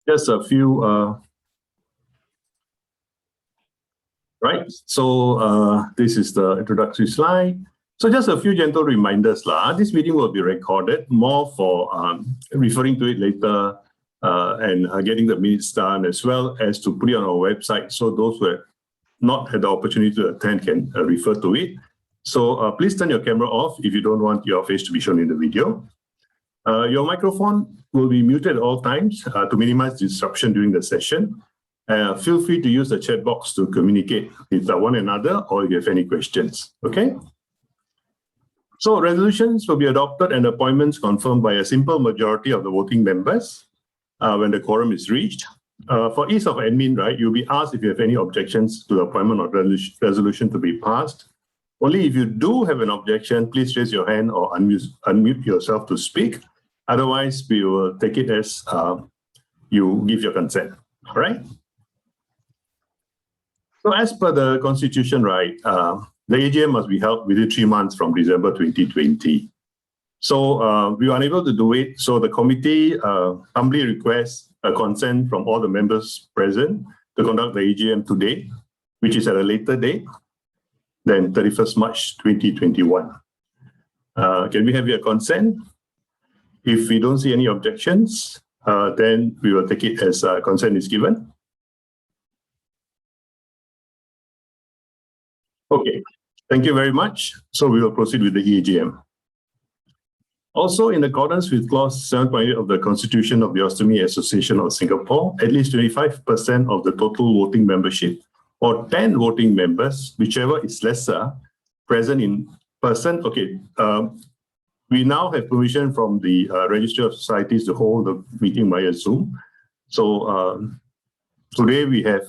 Just a few, right? So this is the introductory slide. So just a few gentle reminders. This meeting will be recorded more for referring to it later and getting the minutes done, as well as to put it on our website. So those who have not had the opportunity to attend can refer to it. So please turn your camera off if you don't want your face to be shown in the video. Your microphone will be muted at all times to minimize disruption during the session. Feel free to use the chat box to communicate with one another or if you have any questions, okay? So resolutions will be adopted and appointments confirmed by a simple majority of the voting members when the quorum is reached. For ease of admin, right, you'll be asked if you have any objections to the appointment or resolution to be passed. Only if you do have an objection, please raise your hand or unmute yourself to speak. Otherwise, we will take it as you give your consent, all right? So as per the Constitution, right, the AGM must be held within 3 months from December 2020. So we were unable to do it. So the committee humbly requests a consent from all the members present to conduct the AGM today, which is at a later date than 31st March 2021. Can we have your consent? If we don't see any objections, then we will take it as consent is given. Okay, thank you very much. So we will proceed with the AGM. Also, in accordance with Clause 7.8 of the Constitution of the Ostomy Association of Singapore, at least 25% of the total voting membership, or 10 voting members, whichever is lesser, present in person. Okay, we now have permission from the Registry of Societies to hold the meeting via Zoom. So today we have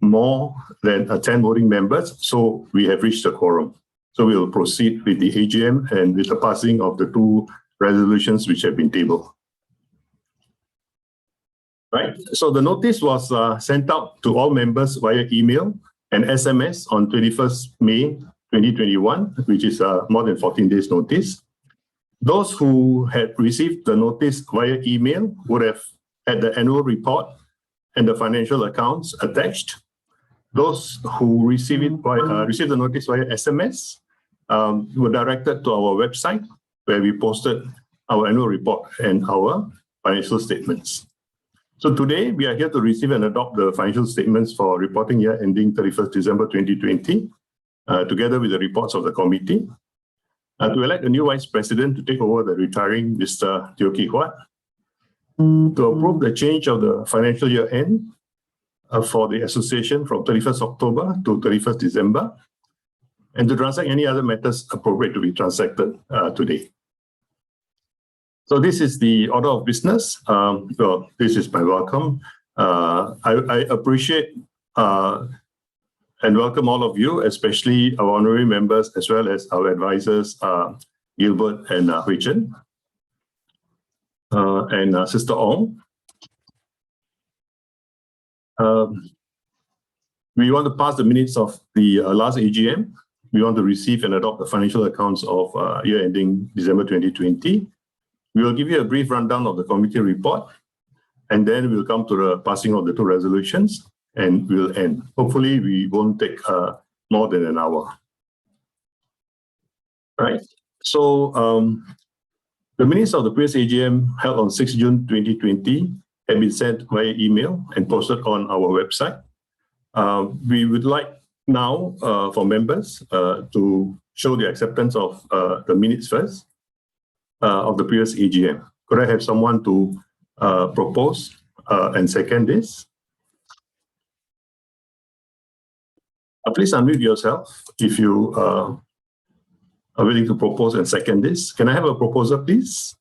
more than 10 voting members, so we have reached the quorum. So we will proceed with the AGM and with the passing of the 2 resolutions which have been tabled. Right, so the notice was sent out to all members via email and SMS on 21st May 2021, which is more than 14 days notice. Those who had received the notice via email would have had the annual report and the financial accounts attached. Those who received the notice via SMS were directed to our website, where we posted our annual report and our financial statements. So today, we are here to receive and adopt the financial statements for reporting year ending 31st December 2020, together with the reports of the committee. To elect a new Vice President to take over the retiring Mr. Teo Kee Huat, to approve the change of the financial year end for the association from 31st October to 31st December, and to transact any other matters appropriate to be transacted today. So this is the order of business. Well, this is my welcome. I appreciate and welcome all of you, especially our honorary members, as well as our advisors, Gilbert and Hui Chen, and Sister Ong. We want to pass the minutes of the last AGM. We want to receive and adopt the financial accounts of year ending December 2020. We will give you a brief rundown of the committee report, and then we'll come to the passing of the 2 resolutions, and we'll end. Hopefully, we won't take more than an hour. Right. So the minutes of the previous AGM held on 6 June 2020 have been sent via email and posted on our website. We would like now for members to show the acceptance of the minutes first of the previous AGM. Could I have someone to propose and second this? Please unmute yourself if you are willing to propose and second this. Can I have a proposer, please?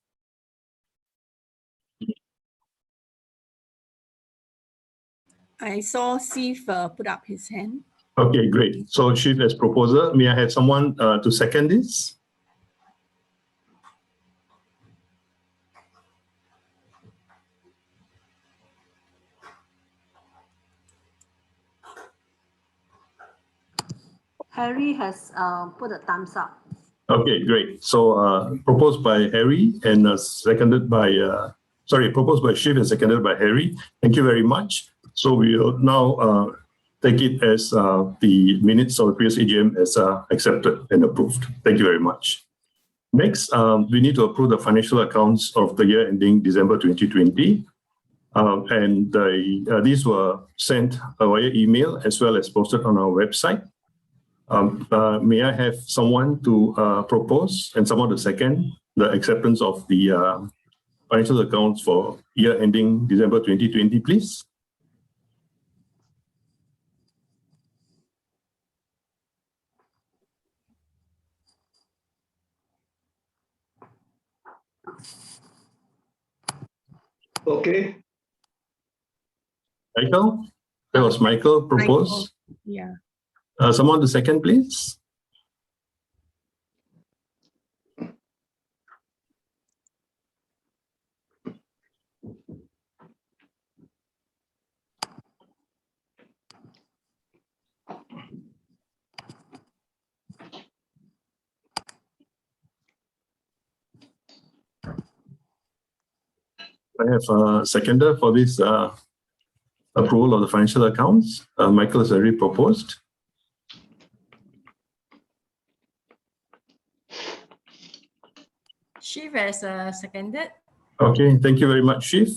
I saw Steve put up his hand. Okay, great. So Steve as proposer, may I have someone to second this? Harry has put a thumbs up. Okay, great. So proposed by Harry and seconded by proposed by Shiv and seconded by Harry. Thank you very much. So we will now take it as the minutes of the previous AGM as accepted and approved. Thank you very much. Next, we need to approve the financial accounts of the year ending December 2020. These were sent via email as well as posted on our website. May I have someone to propose and someone to second the acceptance of the financial accounts for year ending December 2020, please? Okay. Michael? That was Michael proposed. Yeah. Someone to second, please? I have a seconder for this approval of the financial accounts. Michael has already proposed. Shiv has seconded. Okay, thank you very much, Shiv.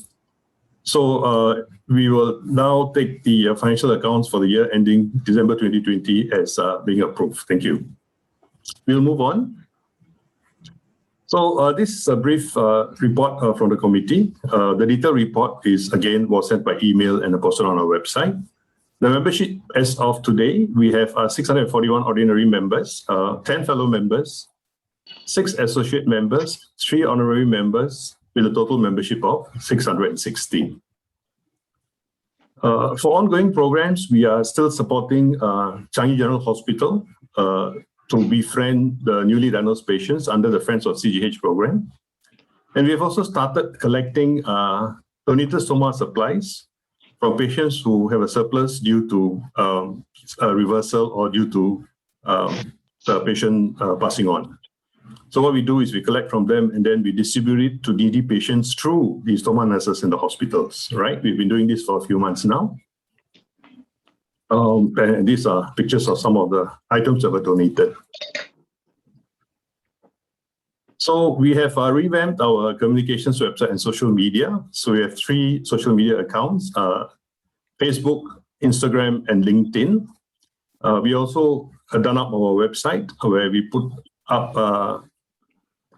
So we will now take the financial accounts for the year ending December 2020 as being approved. Thank you. We'll move on. So this is a brief report from the committee. The detailed report was sent by email and posted on our website. The membership as of today, we have 641 ordinary members, 10 fellow members, 6 associate members, 3 honorary members, with a total membership of 616. For ongoing programs, we are still supporting Changi General Hospital to befriend the newly diagnosed patients under the Friends of CGH program. And we have also started collecting donated stoma supplies from patients who have a surplus due to a reversal or due to the patient passing on. So what we do is we collect from them and then we distribute it to needy patients through the stoma nurses in the hospitals, right? We've been doing this for a few months now. And these are pictures of some of the items that were donated. So we have revamped our communications website and social media. So we have 3 social media accounts, Facebook, Instagram, and LinkedIn. We also have done up our website where we put up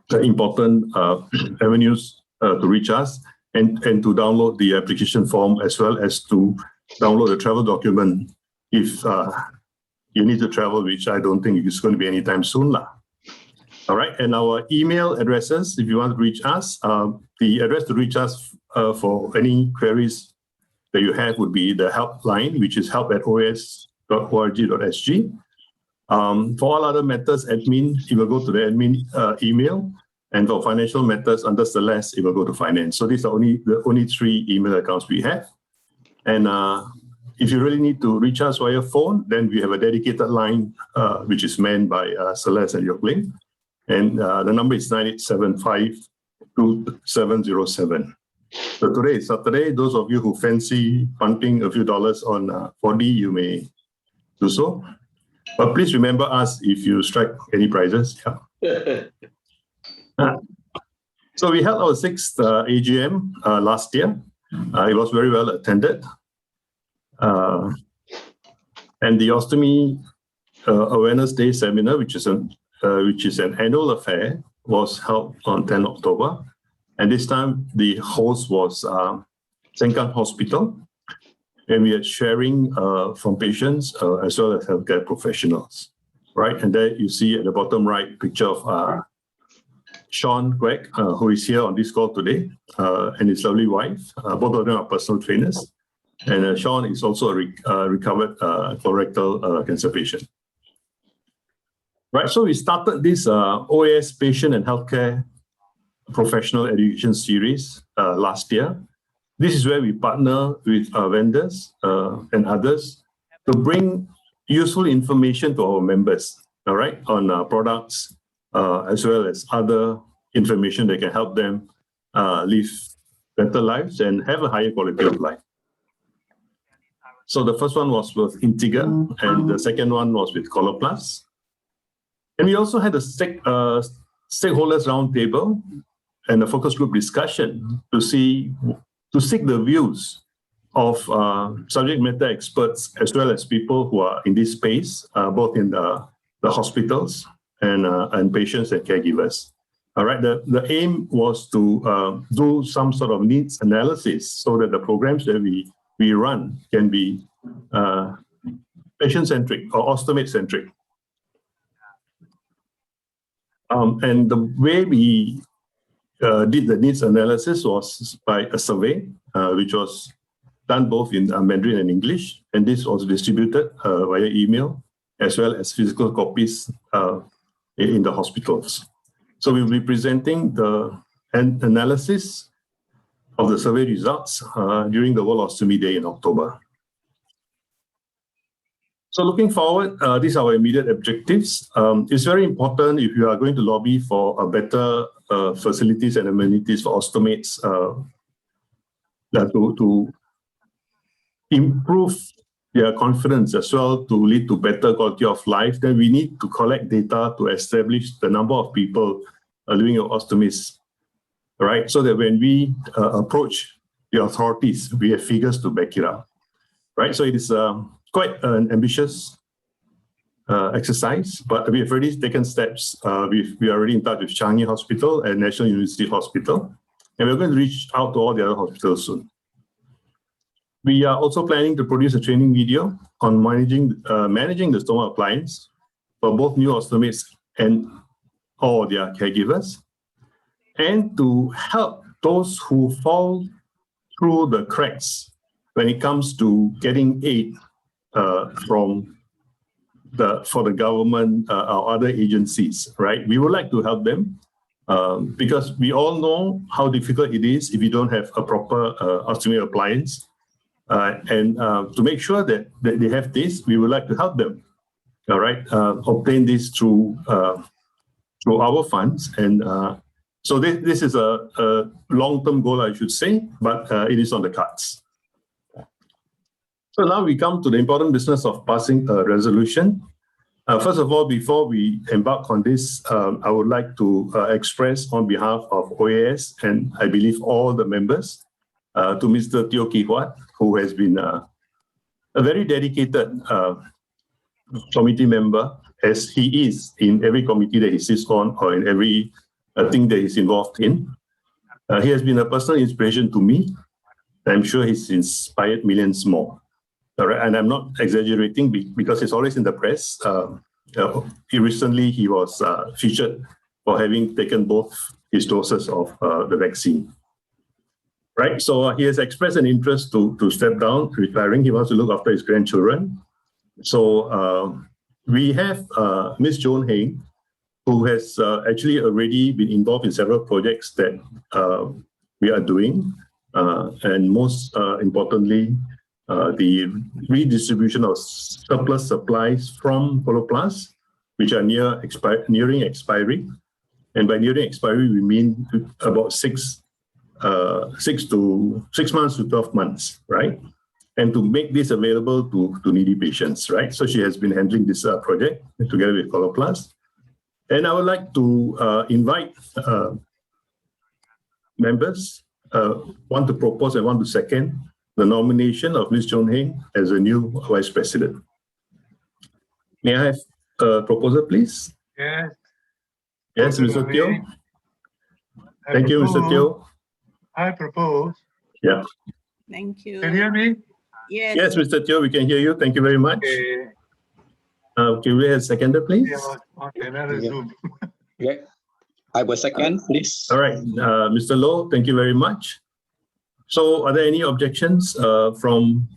the important avenues to reach us and to download the application form as well as to download the travel document if you need to travel, which I don't think is going to be anytime soon. All right, and our email addresses, if you want to reach us, the address to reach us for any queries that you have would be the helpline, which is help@oas.org.sg. For all other matters, admin, it will go to the admin email. And for financial matters, under Celeste, it will go to finance. So these are the only 3 email accounts we have. And if you really need to reach us via phone, then we have a dedicated line, which is manned by Celeste and Yokling. And the number is 9875-2707. So today is Saturday. Those of you who fancy punting a few dollars on 4D, you may do so. But please remember us if you strike any prizes. Yeah. So we held our 6th AGM last year. It was very well attended. And the Ostomy Awareness Day seminar, which is an annual affair, was held on 10 October. And this time the host was Sengkang Hospital. And we had sharing from patients as well as healthcare professionals, right? And there you see at the bottom right picture of Sean Quek, who is here on this call today, and his lovely wife. Both of them are personal trainers. And Sean is also a recovered colorectal cancer patient. Right, so we started this OAS patient and healthcare professional education series last year. This is where we partner with vendors and others to bring useful information to our members, all right, on products as well as other information that can help them live better lives and have a higher quality of life. So the first one was with Integer, and the second one was with Coloplast. And we also had a stakeholders roundtable and a focus group discussion to seek the views of subject matter experts as well as people who are in this space, both in the hospitals and patients and caregivers. All right, the aim was to do some sort of needs analysis so that the programs that we run can be patient-centric or ostomate-centric. And the way we did the needs analysis was by a survey, which was done both in Mandarin and English, and this was distributed via email as well as physical copies in the hospitals. So we'll be presenting the analysis of the survey results during the World Ostomy Day in October. So looking forward, these are our immediate objectives. It's very important if you are going to lobby for better facilities and amenities for ostomates to improve their confidence as well, to lead to better quality of life, then we need to collect data to establish the number of people doing ostomies, right? So that when we approach the authorities, we have figures to back it up, right? So it is quite an ambitious exercise, but we have already taken steps. We are already in touch with Changi Hospital and National University Hospital, and we're going to reach out to all the other hospitals soon. We are also planning to produce a training video on managing the stoma appliance for both new ostomates and all their caregivers, and to help those who fall through the cracks when it comes to getting aid for the government or other agencies, right? We would like to help them because we all know how difficult it is if you don't have a proper ostomy appliance. And to make sure that they have this, we would like to help them, all right, obtain this through our funds. And so this is a long-term goal, I should say, but it is on the cards. So now we come to the important business of passing a resolution. First of all, before we embark on this, I would like to express on behalf of OAS and I believe all the members to Mr. Teo Ki Huat, who has been a very dedicated committee member, as he is in every committee that he sits on or in every thing that he's involved in. He has been a personal inspiration to me. I'm sure he's inspired millions more. All right, and I'm not exaggerating because it's always in the press. Recently, he was featured for having taken both his doses of the vaccine. Right, so he has expressed an interest to step down, retiring. He wants to look after his grandchildren. So we have Ms. Joan Heng, who has actually already been involved in several projects that we are doing. And most importantly, the redistribution of surplus supplies from Coloplast, which are nearing expiry. And by nearing expiry, we mean about 6 months to 12 months, right? And to make this available to needy patients, right? So she has been handling this project together with Coloplast. And I would like to invite members, one to propose and one to second the nomination of Ms. Joan Heng as a new Vice President. May I have a proposal, please? Yes. Yes, Mr. Teo. Thank you, Mr. Teo. I propose. Yeah. Thank you. Can you hear me? Yes. Yes, Mr. Teo, we can hear you. Thank you very much. Can we have a seconder, please? Okay, another Zoom. Yeah, I will second, please. All right, Mr. Loh, thank you very much. So are there any objections from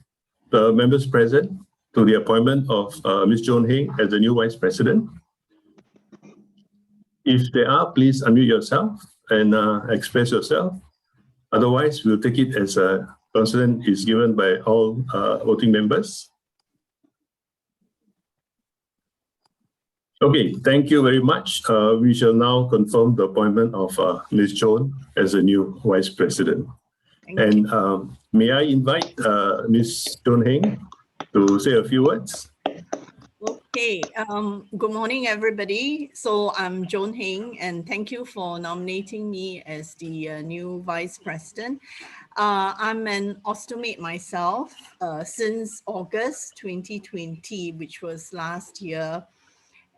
the members present to the appointment of Ms. Joan Heng as the new Vice President? If there are, please unmute yourself and express yourself. Otherwise, we'll take it as a consent is given by all voting members. Okay, thank you very much. We shall now confirm the appointment of Ms. Joan as the new Vice President. Thank you. And may I invite Ms. Joan Heng to say a few words? Okay, good morning, everybody. So I'm Joan Heng, and thank you for nominating me as the new Vice President. I'm an ostomate myself since August 2020, which was last year.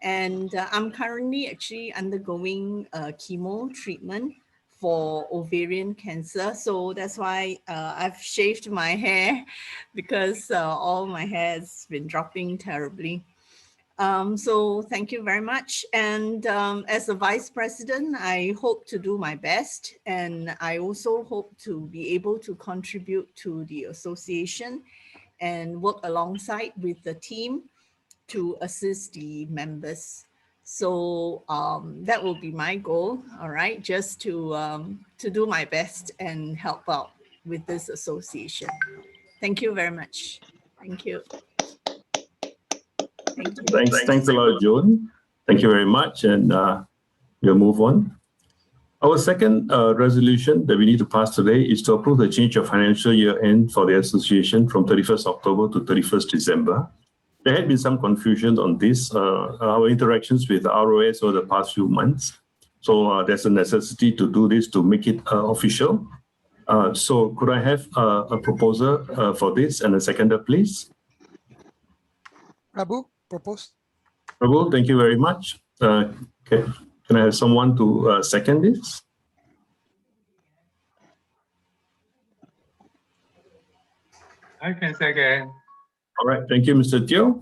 And I'm currently actually undergoing chemo treatment for ovarian cancer. So that's why I've shaved my hair because all my hair has been dropping terribly. So thank you very much. And as a vice president, I hope to do my best. And I also hope to be able to contribute to the association and work alongside with the team to assist the members. So that will be my goal, all right, just to do my best and help out with this association. Thank you very much. Thank you. Thank you. Thanks a lot, Joan. Thank you very much. And we'll move on. Our second resolution that we need to pass today is to approve the change of financial year end for the association from 31st October to 31st December. There had been some confusion on this, our interactions with ROS over the past few months. So there's a necessity to do this to make it official. So could I have a proposer for this and a seconder, please? Prabhu, propose. Prabhu, thank you very much. Can I have someone to second this? I can second. All right, thank you, Mr. Teo.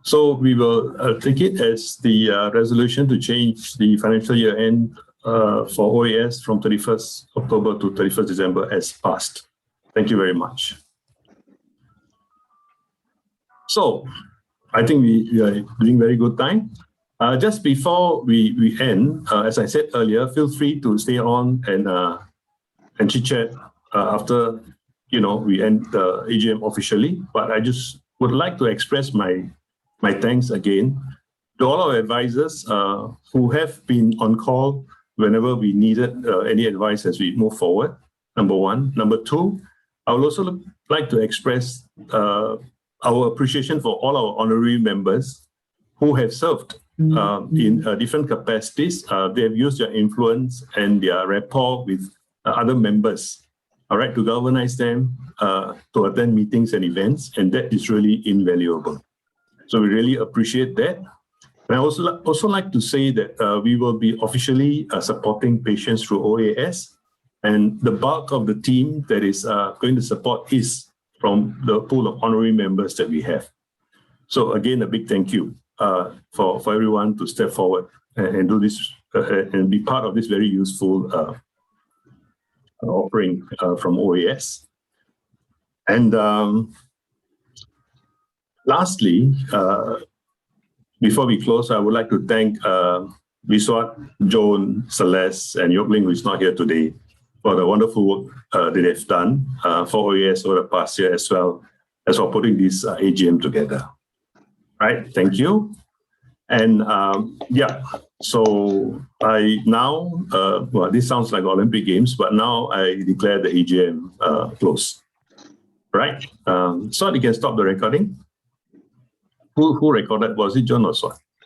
So we will take it as the resolution to change the financial year end for OAS from 31st October to 31st December as passed. Thank you very much. So I think we are doing very good time. Just before we end, as I said earlier, feel free to stay on and chit-chat after we end the AGM officially. But I just would like to express my thanks again to all our advisors who have been on call whenever we needed any advice as we move forward, number one. Number two, I would also like to express our appreciation for all our honorary members who have served in different capacities. They have used their influence and their rapport with other members, all right, to galvanize them to attend meetings and events, and that is really invaluable. So we really appreciate that. And I also like to say that we will be officially supporting patients through OAS, and the bulk of the team that is going to support is from the pool of honorary members that we have. So again, a big thank you for everyone to step forward and do this and be part of this very useful offering from OAS. And lastly, before we close, I would like to thank Biswat, Joan, Celeste, and Yokling, who is not here today, for the wonderful work that they've done for OAS over the past year, as well as for putting this AGM together. Right, thank you. And yeah, so I now, well, this sounds like Olympic Games, but now I declare the AGM closed. Right, so you can stop the recording. Who recorded? Was it John or Swat?